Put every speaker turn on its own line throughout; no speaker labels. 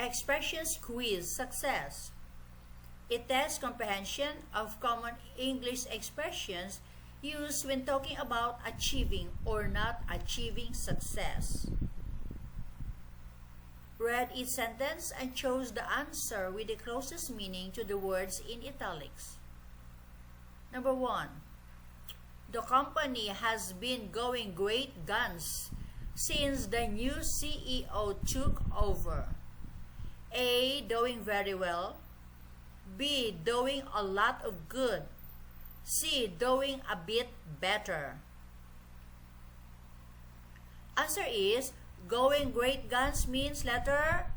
Expressions quiz success. It tests comprehension of common English expressions used when talking about achieving or not achieving success. Read each sentence and chose the answer with the closest meaning to the words in italics. Number 1. The company has been going great guns since the new CEO took over. A. Doing very well. B. Doing a lot of good. C. Doing a bit better. Answer is going great guns means letter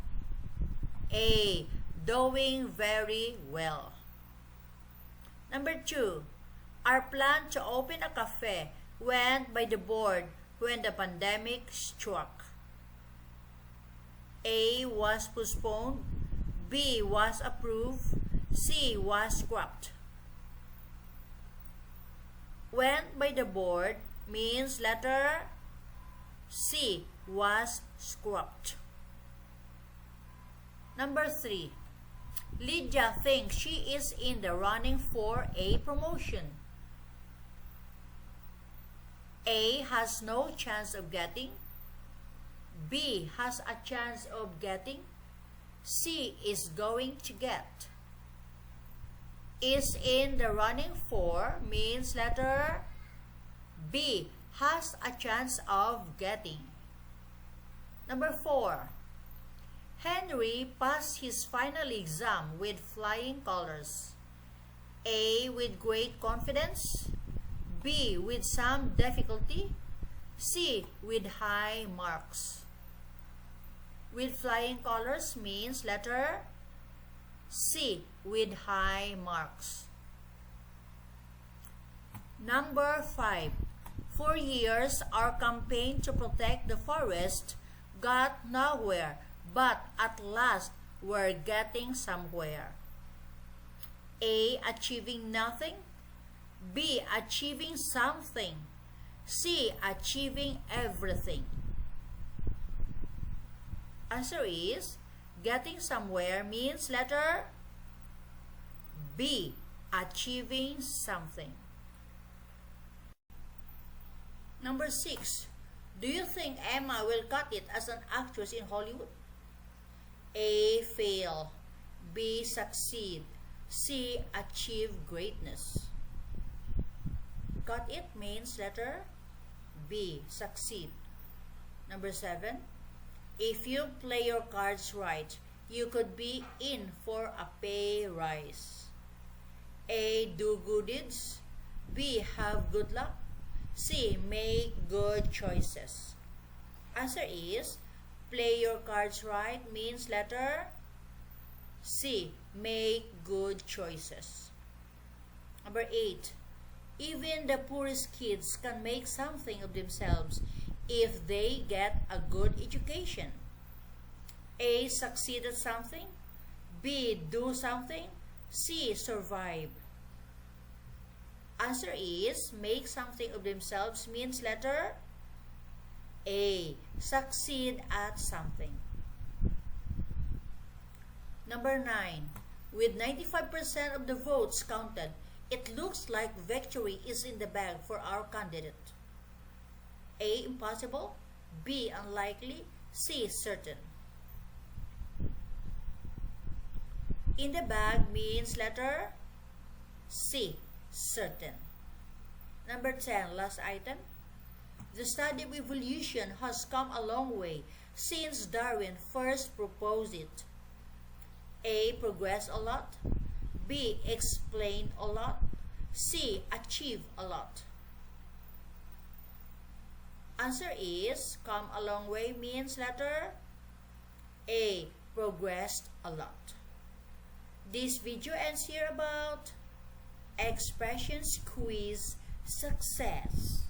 A. Doing very well. Number 2. Our plan to open a cafe went by the board when the pandemic struck. A. Was postponed. B. Was approved. C. Was scrapped. Went by the board means letter C. Was scrapped. Number 3. Lydia thinks she is in the running for a promotion. A. Has no chance of getting. B. Has a chance of getting. C. Is going to get. Is in the running for means letter B. Has a chance of getting. Number 4. Henry passed his final exam with flying colors. A. With great confidence. B. With some difficulty. C. With high marks. With flying colors means letter C. With high marks. Number 5. For years, our campaign to protect the forest got nowhere, but at last we're getting somewhere. A. Achieving nothing. B. Achieving something. C. Achieving everything. Answer is getting somewhere means letter B. Achieving something. Number 6. Do you think Emma will cut it as an actress in Hollywood? A. Fail. B. Succeed. C. Achieve greatness. Cut it means letter B. Succeed. Number 7. If you play your cards right, you could be in for a pay rise. A. Do good deeds. B. Have good luck. C. Make good choices. Answer is play your cards right means letter C. Make good choices. Number 8. Even the poorest kids can make something of themselves if they get a good education. A. Succeed at something. B. Do something. C. Survive. Answer is make something of themselves means letter A. Succeed at something. Number 9. With 95% of the votes counted, it looks like victory is in the bag for our candidate. A. Impossible. B. Unlikely. C. Certain. In the bag means letter C. Certain. Number 10. Last item. The study of evolution has come a long way since Darwin first proposed it. A. Progress a lot. B. Explain a lot. C. Achieve a lot. Answer is come a long way means letter A. Progressed a lot. This video ends here about expressions quiz success.